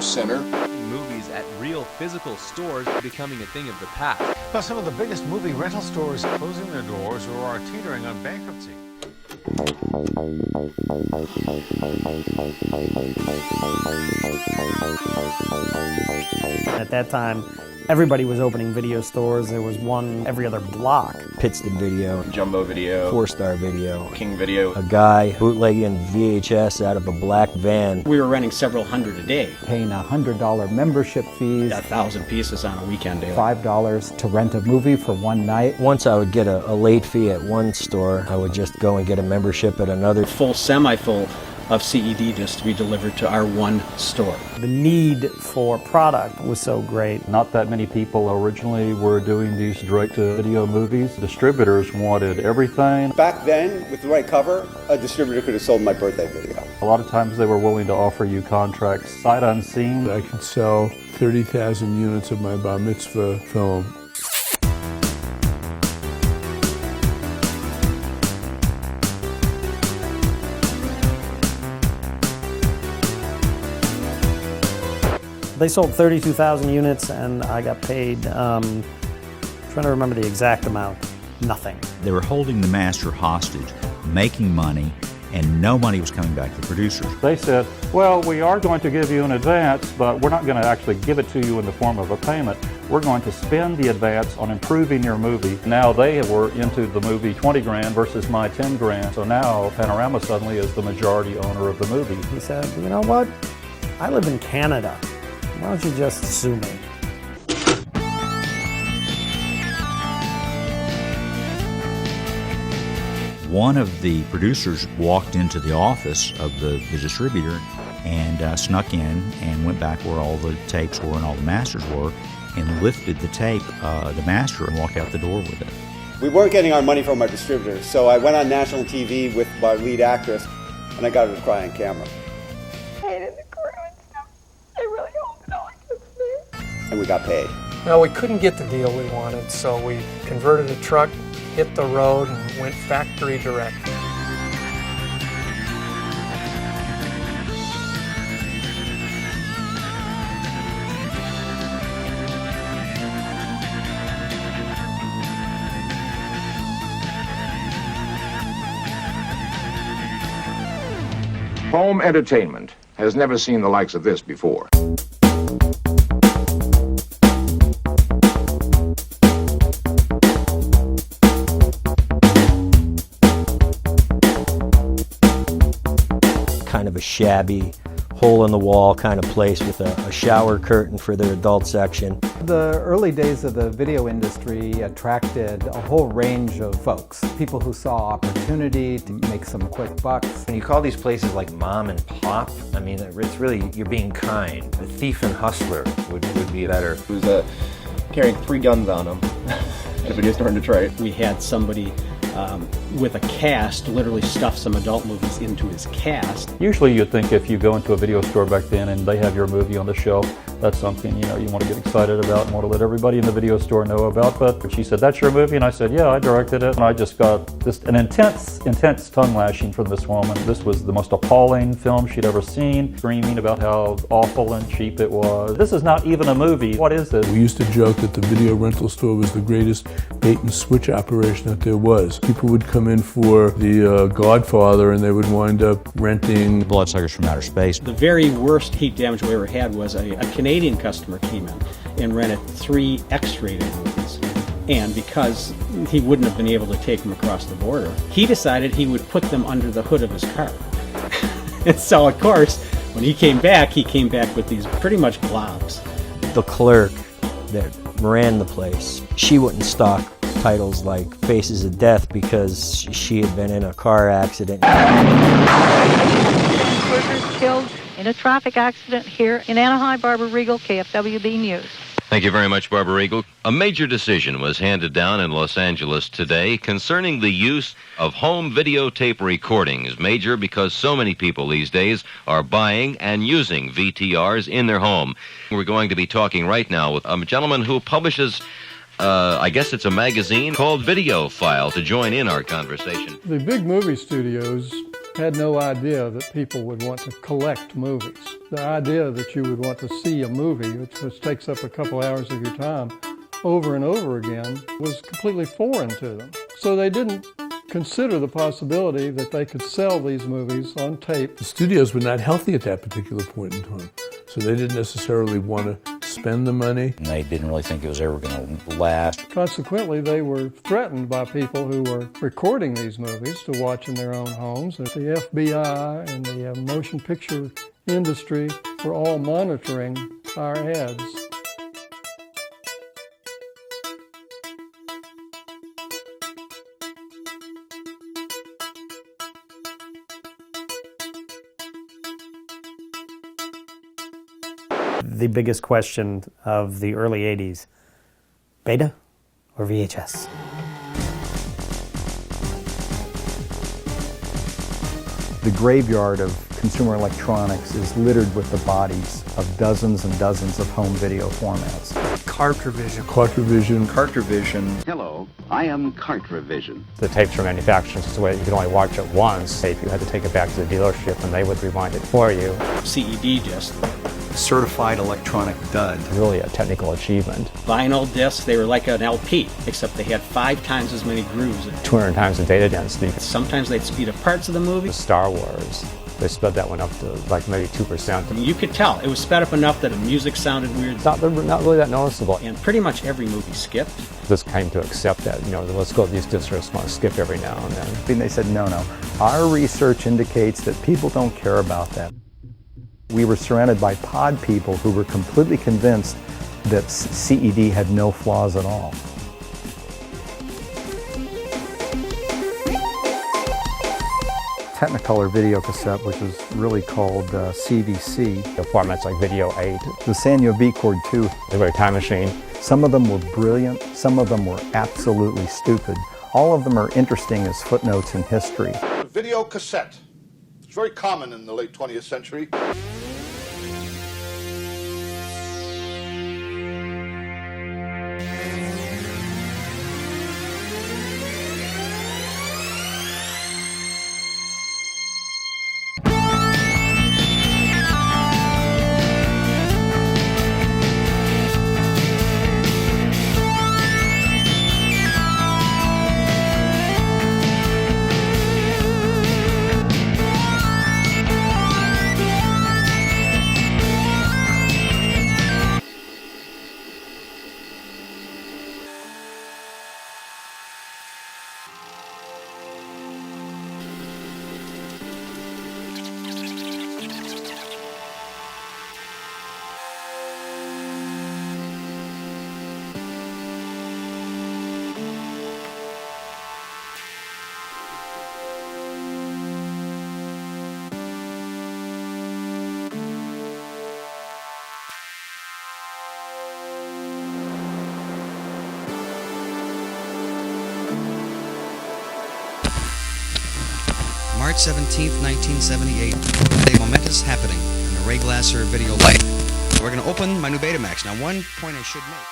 News Center. Movies at real physical stores becoming a thing of the past. Plus, some of the biggest movie rental stores closing their doors or are teetering on bankruptcy. At that time, everybody was opening video stores. There was one every other block. Pittston Video, Jumbo Video, 4-Star Video, King Video. A guy bootlegging VHS out of a black van. We were renting several hundred a day. Paying $100 membership fees. 1,000 pieces on a weekend day. $5 to rent a movie for one night. Once I would get a late fee at one store, I would just go and get a membership at another. Full, semi-full of CED discs to be delivered to our one store. The need for product was so great. Not that many people originally were doing these direct-to-video movies. Distributors wanted everything. Back then, with the right cover, a distributor could have sold my birthday video. A lot of times they were willing to offer you contracts sight unseen. I could sell 30,000 units of my bar mitzvah film. They sold 32,000 units and I got paid, trying to remember the exact amount, nothing. They were holding the master hostage, making money, and no money was coming back to the producers. They said, well, we are going to give you an advance, but we're not going to actually give it to you in the form of a payment. We're going to spend the advance on improving your movie. Now they were into the movie 20 grand versus my 10 grand. So now Panorama suddenly is the majority owner of the movie. He said, you know what? I live in Canada. Why don't you just sue me? One of the producers walked into the office of the distributor and snuck in and went back where all the tapes were and all the masters were and lifted the tape, the master, and walked out the door with it. We weren't getting our money from our distributor, so I went on national TV with my lead actress, and I got her to cry on camera. Hated the crew and stuff. I really hope no one gets me. And we got paid. Well, we couldn't get the deal we wanted, so we converted a truck, hit the road, and went factory direct. Home entertainment has never seen the likes of this before. Kind of a shabby, hole-in-the-wall kind of place with a shower curtain for their adult section. The early days of the video industry attracted a whole range of folks. People who saw opportunity to make some quick bucks. When you call these places like mom and pop, I mean, it's really, you're being kind. The thief and hustler would be better. He was carrying 3 guns on him at a video store in Detroit. We had somebody with a cast literally stuff some adult movies into his cast. Usually you'd think if you go into a video store back then and they have your movie on the shelf, that's something, you know, you want to get excited about and want to let everybody in the video store know about. But she said, that's your movie? And I said, yeah, I directed it. And I just got just an intense tongue lashing from this woman. This was the most appalling film she'd ever seen, screaming about how awful and cheap it was. This is not even a movie. What is this? We used to joke that the video rental store was the greatest bait and switch operation that there was. People would come in for the Godfather and they would wind up renting Bloodsuckers from Outer Space. The very worst heat damage we ever had was a Canadian customer came in and rented 3 X-rated movies. And because he wouldn't have been able to take them across the border, he decided he would put them under the hood of his car. And so, of course, when he came back with these pretty much globs. The clerk that ran the place, she wouldn't stock titles like Faces of Death because she had been in a car accident. Workers killed in a traffic accident here in Anaheim. Barbara Regal, KFWB News. Thank you very much, Barbara Regal. A major decision was handed down in Los Angeles today concerning the use of home videotape recordings. Major because so many people these days are buying and using VTRs in their home. We're going to be talking right now with a gentleman who publishes I guess it's a magazine called Video File to join in our conversation. The big movie studios had no idea that people would want to collect movies. The idea that you would want to see a movie, which takes up a couple hours of your time, over and over again, was completely foreign to them. So they didn't consider the possibility that they could sell these movies on tape. The studios were not healthy at that particular point in time, so they didn't necessarily want to spend the money. And they didn't really think it was ever going to last. Consequently, they were threatened by people who were recording these movies to watch in their own homes. The FBI and the motion picture industry were all monitoring our ads. The biggest question of the early 80s, beta or VHS? The graveyard of consumer electronics is littered with the bodies of dozens and dozens of home video formats. Cartrovision. Cartrovision. Cartrovision. Hello, I am Cartrovision. The tapes were manufactured in such a way that you could only watch it once. Tape, you had to take it back to the dealership and they would rewind it for you. CED disc. Certified electronic dud. Really a technical achievement. Vinyl discs, they were like an LP, except they had 5 times as many grooves. 200 times the data density. Sometimes they'd speed up parts of the movie. The Star Wars, they sped that one up to like maybe 2%. I mean, you could tell. It was sped up enough that the music sounded weird. Not really that noticeable. And pretty much every movie skipped. Just came to accept that, let's go, these discs are just want to skip every now and then. And they said, no. Our research indicates that people don't care about that. We were surrounded by pod people who were completely convinced that CED had no flaws at all. Technicolor video cassette, which is really called CVC. The formats like Video 8. The Sanyo V-Cord 2. They were a time machine. Some of them were brilliant, some of them were absolutely stupid. All of them are interesting as footnotes in history. Video cassette. It's very common in the late 20th century. March 17th, 1978. A momentous happening in the Ray Glasser video light. We're going to open my new Betamax. Now, one point I should make.